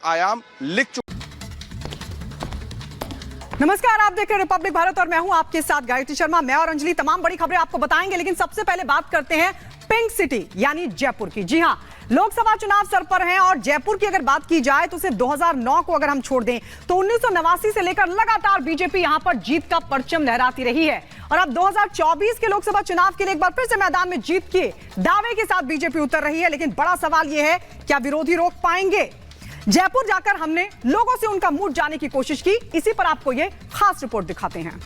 आयाम लिख चुका। नमस्कार, आप देख रहे हैं रिपब्लिक भारत और मैं हूं आपके साथ गायत्री शर्मा। मैं और अंजलि तमाम बड़ी खबरें आपको बताएंगे, लेकिन सबसे पहले बात करते हैं पिंक सिटी यानी जयपुर की। जी हां, लोकसभा चुनाव सर पर हैं और जयपुर की अगर बात की जाए तो सिर्फ 2009 को अगर हम छोड़ दें तो 1989 से लेकर लगातार बीजेपी यहां पर जीत का परचम लहराती रही है। और अब 2024 के लोकसभा चुनाव के लिए एक बार फिर से मैदान में जीत के दावे के साथ बीजेपी उतर रही है। लेकिन बड़ा सवाल यह है, क्या विरोधी रोक पाएंगे? जयपुर जाकर हमने लोगों से उनका मूड जानने की कोशिश की। इसी पर आपको यह खास रिपोर्ट दिखाते हैं।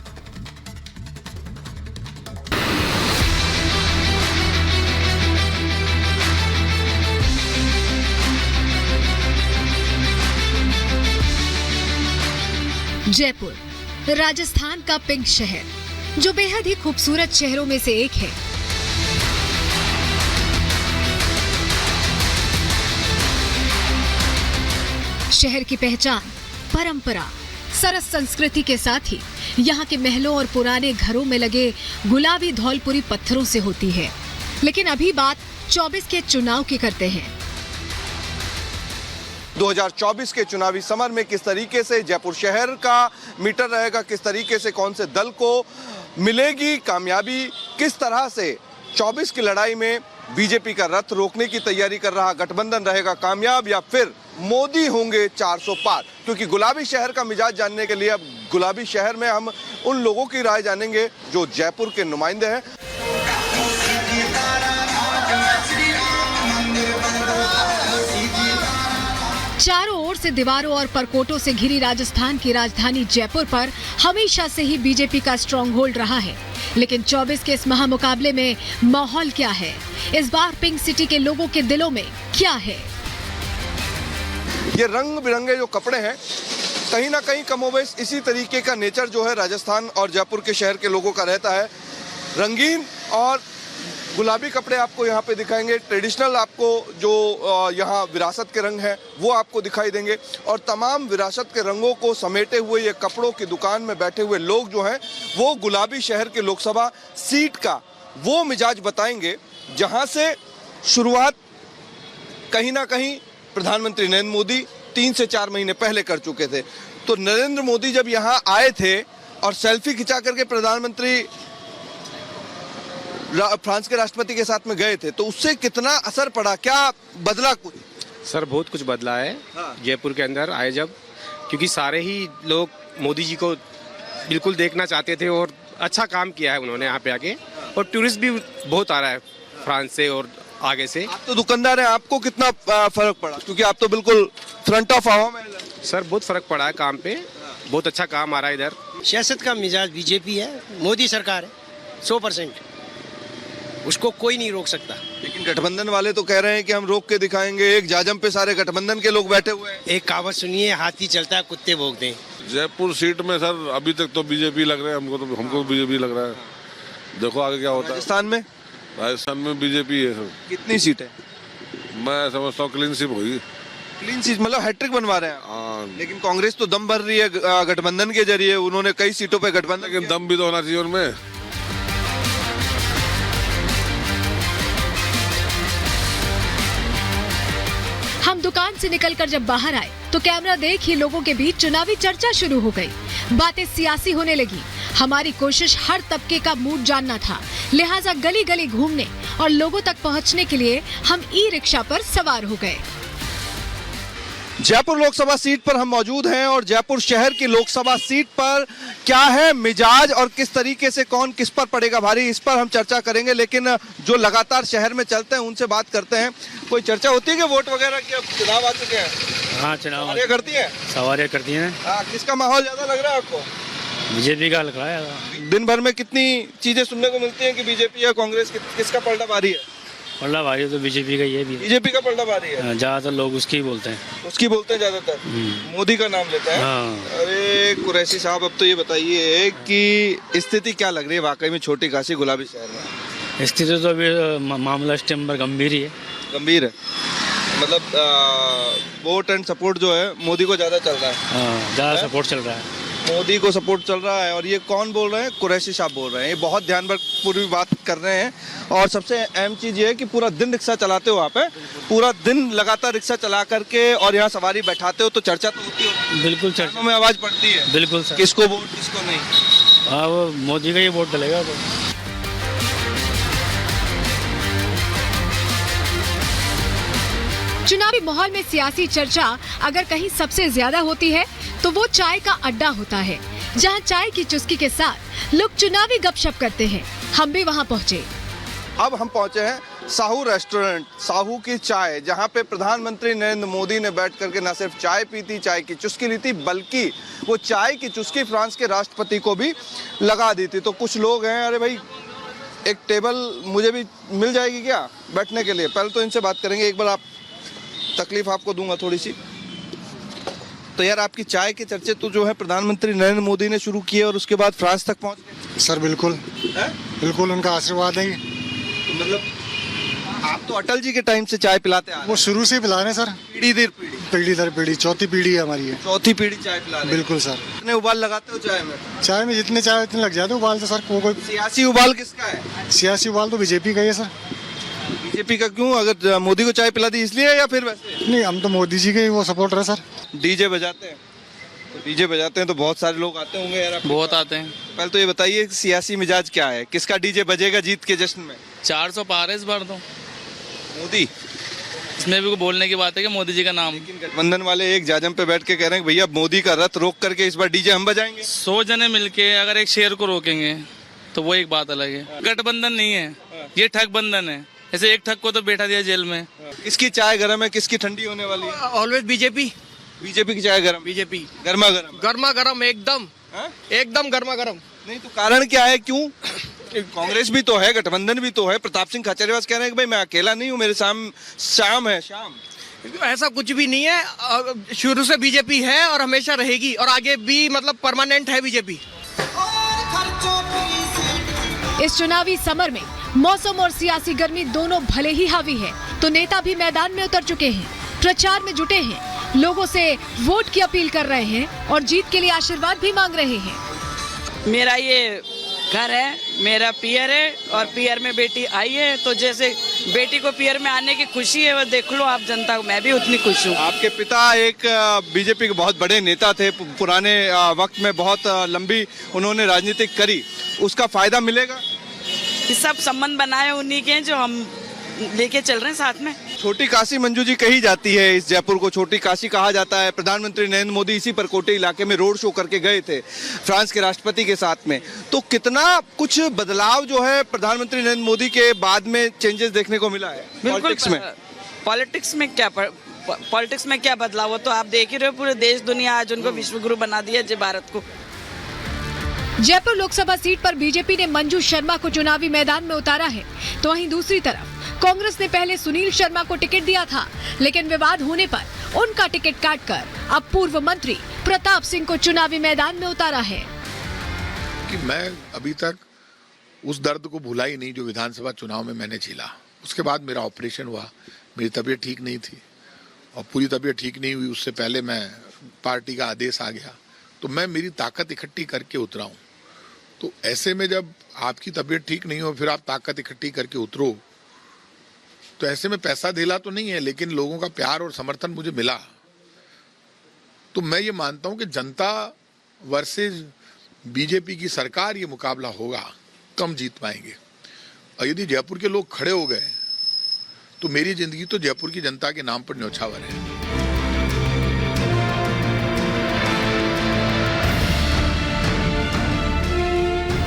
जयपुर राजस्थान का पिंक शहर, जो बेहद ही खूबसूरत शहरों में से एक है। शहर की पहचान परंपरा, सरस संस्कृति के साथ ही यहाँ के महलों और पुराने घरों में लगे गुलाबी धौलपुरी पत्थरों से होती है। लेकिन अभी बात 24 के चुनाव की करते हैं। 2024 के चुनावी समर में किस तरीके से जयपुर शहर का मीटर रहेगा, किस तरीके से कौन से दल को मिलेगी कामयाबी, किस तरह से 24 की लड़ाई में बीजेपी का रथ रोकने की तैयारी कर रहा गठबंधन रहेगा कामयाब, या फिर मोदी होंगे 400 पार। क्योंकि गुलाबी शहर का मिजाज जानने के लिए अब गुलाबी शहर में हम उन लोगों की राय जानेंगे जो जयपुर के नुमाइंदे हैं। चारों ओर से दीवारों और परकोटों से घिरी राजस्थान की राजधानी जयपुर पर हमेशा से ही बीजेपी का स्ट्रॉन्ग होल्ड रहा है। लेकिन 24 के इस महामुकाबले में माहौल क्या है? इस बार पिंक सिटी के लोगों के दिलों में क्या है? ये रंग बिरंगे जो कपड़े हैं, कहीं ना कहीं कमोबेश इसी तरीके का नेचर जो है राजस्थान और जयपुर के शहर के लोगों का रहता है। रंगीन और गुलाबी कपड़े आपको यहाँ पे दिखाएंगे। ट्रेडिशनल आपको जो यहाँ विरासत के रंग हैं वो आपको दिखाई देंगे। और तमाम विरासत के रंगों को समेटे हुए ये कपड़ों की दुकान में बैठे हुए लोग जो हैं वो गुलाबी शहर के लोकसभा सीट का वो मिजाज बताएंगे जहाँ से शुरुआत कहीं ना कहीं प्रधानमंत्री नरेंद्र मोदी 3 से 4 महीने पहले कर चुके थे। तो नरेंद्र मोदी जब यहाँ आए थे और सेल्फी खिंचा करके प्रधानमंत्री फ्रांस के राष्ट्रपति के साथ में गए थे, तो उससे कितना असर पड़ा, क्या बदला कुछ? सर बहुत कुछ बदला है। हाँ। जयपुर के अंदर आए जब, क्योंकि सारे ही लोग मोदी जी को बिल्कुल देखना चाहते थे और अच्छा काम किया है उन्होंने यहाँ पे आके। और टूरिस्ट भी बहुत आ रहा है फ्रांस से और आगे से। आप तो दुकानदार हैं, आपको कितना फर्क पड़ा? क्योंकि आप तो बिल्कुल फ्रंट ऑफ हवा में। सर बहुत फर्क पड़ा है काम पे, बहुत अच्छा काम आ रहा है इधर। सियासत का मिजाज बीजेपी है, मोदी सरकार है 100%, उसको कोई नहीं रोक सकता। लेकिन गठबंधन वाले तो कह रहे हैं कि हम रोक के दिखाएंगे। एक जाजम पे सारे गठबंधन के लोग बैठे हुए हैं। एक कहावत सुनिए, हाथी चलता है कुत्ते भौंकते हैं। जयपुर सीट में सर अभी तक तो बीजेपी लग रहा है, हमको बीजेपी लग रहा है। देखो आगे क्या होता है। राजस्थान में बीजेपी है सर। कितनी सीटें? मैं समझता हूँ क्लीन स्वीप होगी। क्लीन सीट मतलब हैट्रिक बनवा रहे हैं। हाँ, लेकिन कांग्रेस तो दम भर रही है गठबंधन के जरिए। उन्होंने कई सीटों पे गठबंधन लेकिन दम भी तो होना चाहिए उनमें। हम दुकान से निकलकर जब बाहर आए तो कैमरा देख ही लोगों के बीच चुनावी चर्चा शुरू हो गई। बातें सियासी होने लगी। हमारी कोशिश हर तबके का मूड जानना था, लिहाजा गली गली घूमने और लोगों तक पहुंचने के लिए हम ई रिक्शा पर सवार हो गए। जयपुर लोकसभा सीट पर हम मौजूद हैं और जयपुर शहर की लोकसभा सीट पर क्या है मिजाज और किस तरीके से कौन किस पर पड़ेगा भारी, इस पर हम चर्चा करेंगे। लेकिन जो लगातार शहर में चलते हैं उनसे बात करते हैं। कोई चर्चा होती है कि वोट वगैरह की? अब चुनाव आ चुके हैं। हाँ, चुनाव सवारियां करती हैं। सवारियां करती हैं। किसका माहौल ज्यादा लग रहा है आपको? बीजेपी का लग रहा है। दिन भर में कितनी चीजें सुनने को मिलती हैं कि बीजेपी या कांग्रेस किसका पलटा भारी है? पलटा भारी तो बीजेपी का, ये भी बीजेपी का पलटा भारी है। ज्यादातर लोग उसकी बोलते हैं। उसकी बोलते हैं ज्यादातर, मोदी का नाम लेते हैं। हाँ। अरे कुरैशी साहब, अब तो ये बताइए कि स्थिति क्या लग रही है वाकई में छोटी काशी गुलाबी शहर में? स्थिति तो अभी मामला इस टाइम पर गंभीर ही है। गंभीर है मतलब वोट एंड सपोर्ट जो है मोदी को ज्यादा चल रहा है। हाँ, ज्यादा सपोर्ट चल रहा है। मोदी को सपोर्ट चल रहा है। और ये कौन बोल रहे हैं? कुरैशी साहब बोल रहे हैं। ये बहुत ध्यानपूर्वक बात कर रहे हैं। और सबसे अहम चीज़ ये है कि पूरा दिन रिक्शा चलाते हो आप, पूरा दिन लगातार रिक्शा चला करके और यहाँ सवारी बैठाते हो, तो चर्चा तो होती है, बिल्कुल चर्चा में आवाज़ पड़ती है। बिल्कुल सर। किसको वोट किसको नहीं। हाँ, वो मोदी का ही वोट डलेगा तो। चुनावी माहौल में सियासी चर्चा अगर कहीं सबसे ज्यादा होती है तो वो चाय का अड्डा होता है, जहां चाय की चुस्की के साथ लोग चुनावी गपशप करते हैं। हम भी वहां पहुंचे। अब हम पहुंचे हैं साहू रेस्टोरेंट, साहू की चाय, जहां पे प्रधानमंत्री नरेंद्र मोदी ने बैठ करके न सिर्फ चाय पी थी, चाय की चुस्की ली थी, बल्कि वो चाय की चुस्की फ्रांस के राष्ट्रपति को भी लगा दी थी। तो कुछ लोग हैं, अरे भाई एक टेबल मुझे भी मिल जाएगी क्या बैठने के लिए? पहले तो इनसे बात करेंगे, एक बार आप तकलीफ आपको दूंगा थोड़ी सी। तो यार आपकी चाय के चर्चे तो जो है प्रधानमंत्री नरेंद्र मोदी ने शुरू किए और उसके बाद फ्रांस तक पहुंच गए। सर बिल्कुल बिल्कुल उनका आशीर्वाद है। तो मतलब आप तो अटल जी के टाइम से चाय पिलाते आ रहे हैं। वो शुरू से पिला रहे हैं सर, पीढ़ी दर पीढ़ी, पीढ़ी दर पीढ़ी, चौथी पीढ़ी है हमारी है। चौथी पीढ़ी चाय पिला रहे हैं। बिल्कुल सर। कितने उबाल लगाते हो चाय में? चाय में जितने चाय उतने लग जाते उबाल तो सर। कोई सियासी उबाल किसका है? सियासी उबाल तो बीजेपी का ही है सर। बीजेपी का क्यों? अगर मोदी को चाय पिला दी इसलिए या फिर वैसे? नहीं, हम तो मोदी जी के ही वो सपोर्टर है सर। डीजे बजाते हैं, तो डीजे बजाते हैं तो बहुत सारे लोग आते होंगे यार। बहुत आते हैं। पहले तो ये बताइए सियासी मिजाज क्या है, किसका डीजे बजेगा जीत के जश्न में? 400 पार है इस बार तो। मोदी। इसमें भी बोलने की बात है कि मोदी जी का नाम। लेकिन गठबंधन वाले एक जाजम पे बैठ के कह रहे हैं भैया मोदी का रथ रोक करके इस बार डीजे हम बजाएंगे। 100 जने मिलके अगर एक शेर को रोकेंगे तो वो एक बात अलग है। गठबंधन नहीं है, ये ठग बंधन है। ऐसे एक ठग को तो बैठा दिया जेल में। किसकी चाय गर्म है, किसकी ठंडी होने वाली है? Always BJP. बीजेपी की चाय गर्म। बीजेपी गर्मा गर्म। गर्मा गर्म एकदम, एकदम गर्मा गर्म। नहीं तो कारण क्या है, क्यों? कांग्रेस भी तो है, गठबंधन भी तो है। प्रताप सिंह खाचरियावास कह रहे हैं कि भाई मैं अकेला नहीं हूँ, मेरे शाम है। ऐसा कुछ भी नहीं है। शुरू से बीजेपी है और हमेशा रहेगी और आगे भी मतलब परमानेंट है बीजेपी। इस चुनावी समर में मौसम और सियासी गर्मी दोनों भले ही हावी है, तो नेता भी मैदान में उतर चुके हैं, प्रचार में जुटे हैं, लोगों से वोट की अपील कर रहे हैं और जीत के लिए आशीर्वाद भी मांग रहे हैं। मेरा ये घर है, मेरा पियर है और पियर में बेटी आई है, तो जैसे बेटी को पियर में आने की खुशी है वो देख लो आप जनता को, मैं भी उतनी खुश हूँ। आपके पिता एक बीजेपी के बहुत बड़े नेता थे, पुराने वक्त में बहुत लंबी उन्होंने राजनीतिक करी, उसका फायदा मिलेगा? ये सब संबंध बनाए उन्हीं के जो हम लेके चल रहे हैं साथ में। छोटी काशी मंजू जी कही जाती है, इस जयपुर को छोटी काशी कहा जाता है। प्रधानमंत्री नरेंद्र मोदी इसी परकोटे इलाके में रोड शो करके गए थे फ्रांस के राष्ट्रपति के साथ में। तो कितना कुछ बदलाव जो है प्रधानमंत्री नरेंद्र मोदी के बाद में चेंजेस देखने को मिला है पॉलिटिक्स में? पॉलिटिक्स में क्या बदलाव हो तो आप देख ही रहे हो, पूरे देश दुनिया आज उनको विश्व गुरु बना दिया है भारत को। जयपुर लोकसभा सीट पर बीजेपी ने मंजू शर्मा को चुनावी मैदान में उतारा है, तो वहीं दूसरी तरफ कांग्रेस ने पहले सुनील शर्मा को टिकट दिया था, लेकिन विवाद होने पर उनका टिकट काटकर अब पूर्व मंत्री प्रताप सिंह को चुनावी मैदान में उतारा है। कि मैं अभी तक उस दर्द को भुला ही नहीं जो विधानसभा चुनाव में मैंने झेला। उसके बाद मेरा ऑपरेशन हुआ, मेरी तबीयत ठीक नहीं थी और पूरी तबीयत ठीक नहीं हुई उससे पहले मैं पार्टी का आदेश आ गया तो मैं मेरी ताकत इकट्ठी करके उतरा हूँ। तो ऐसे में जब आपकी तबीयत ठीक नहीं हो फिर आप ताकत इकट्ठी करके उतरो, तो ऐसे में पैसा धेला तो नहीं है लेकिन लोगों का प्यार और समर्थन मुझे मिला। तो मैं ये मानता हूँ कि जनता वर्सेस बीजेपी की सरकार ये मुकाबला होगा, कम जीत पाएंगे। और यदि जयपुर के लोग खड़े हो गए तो मेरी जिंदगी तो जयपुर की जनता के नाम पर न्यौछावर है।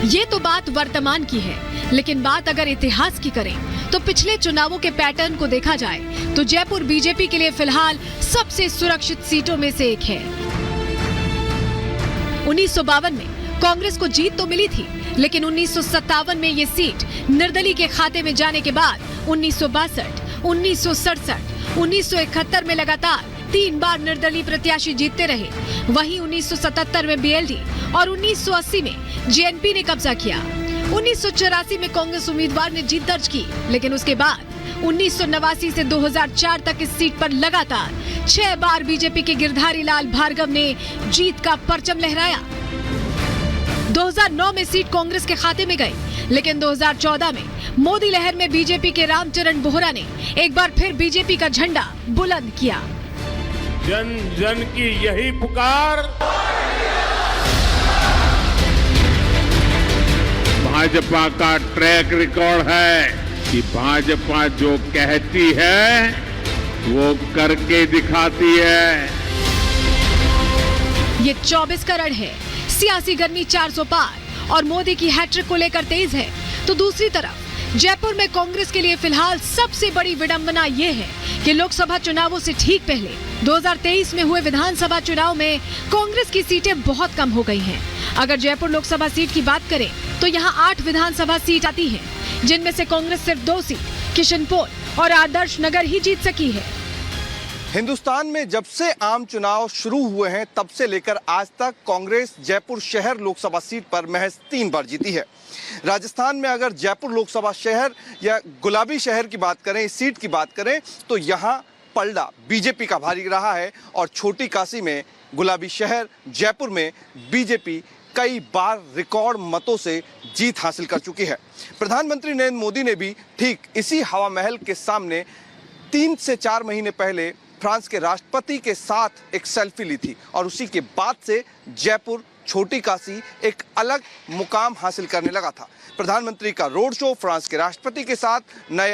ये तो बात वर्तमान की है, लेकिन बात अगर इतिहास की करें तो पिछले चुनावों के पैटर्न को देखा जाए तो जयपुर बीजेपी के लिए फिलहाल सबसे सुरक्षित सीटों में से एक है। 1952 में कांग्रेस को जीत तो मिली थी, लेकिन 1957 में ये सीट निर्दलीय के खाते में जाने के बाद 1962, 1967, 1971 में लगातार 3 बार निर्दलीय प्रत्याशी जीतते रहे। वहीं 1977 में बीएलडी और 1980 में जेएनपी ने कब्जा किया। 1984 में कांग्रेस उम्मीदवार ने जीत दर्ज की, लेकिन उसके बाद 1989 से 2004 तक इस सीट पर लगातार 6 बार बीजेपी के गिरधारी लाल भार्गव ने जीत का परचम लहराया। 2009 में सीट कांग्रेस के खाते में गई, लेकिन 2014 में मोदी लहर में बीजेपी के रामचरण बोहरा ने एक बार फिर बीजेपी का झंडा बुलंद किया। जन जन की यही पुकार, भाजपा का ट्रैक रिकॉर्ड है कि भाजपा जो कहती है वो करके दिखाती है। ये 24 करोड़ है, सियासी गर्मी 400 पार और मोदी की हैट्रिक को लेकर तेज है। तो दूसरी तरफ जयपुर में कांग्रेस के लिए फिलहाल सबसे बड़ी विडंबना ये है कि लोकसभा चुनावों से ठीक पहले 2023 में हुए विधानसभा चुनाव में कांग्रेस की सीटें बहुत कम हो गई हैं। अगर जयपुर लोकसभा सीट की बात करें तो यहाँ 8 विधानसभा सीट आती हैं, जिनमें से कांग्रेस सिर्फ 2 सीट किशनपोल और आदर्श नगर ही जीत सकी है। हिंदुस्तान में जब से आम चुनाव शुरू हुए हैं तब से लेकर आज तक कांग्रेस जयपुर शहर लोकसभा सीट पर महज 3 बार जीती है। राजस्थान में अगर जयपुर लोकसभा शहर या गुलाबी शहर की बात करें, इस सीट की बात करें, तो यहाँ पलड़ा बीजेपी का भारी रहा है और छोटी काशी में गुलाबी शहर जयपुर में बीजेपी कई बार रिकॉर्ड मतों से जीत हासिल कर चुकी है। प्रधानमंत्री नरेंद्र मोदी ने भी ठीक इसी हवा महल के सामने 3 से 4 महीने पहले फ्रांस के राष्ट्रपति के साथ एक सेल्फी ली थी और उसी के बाद से जयपुर छोटी काशी एक अलग मुकाम हासिल करने लगा था। प्रधानमंत्री का रोड शो फ्रांस के राष्ट्रपति के साथ, नए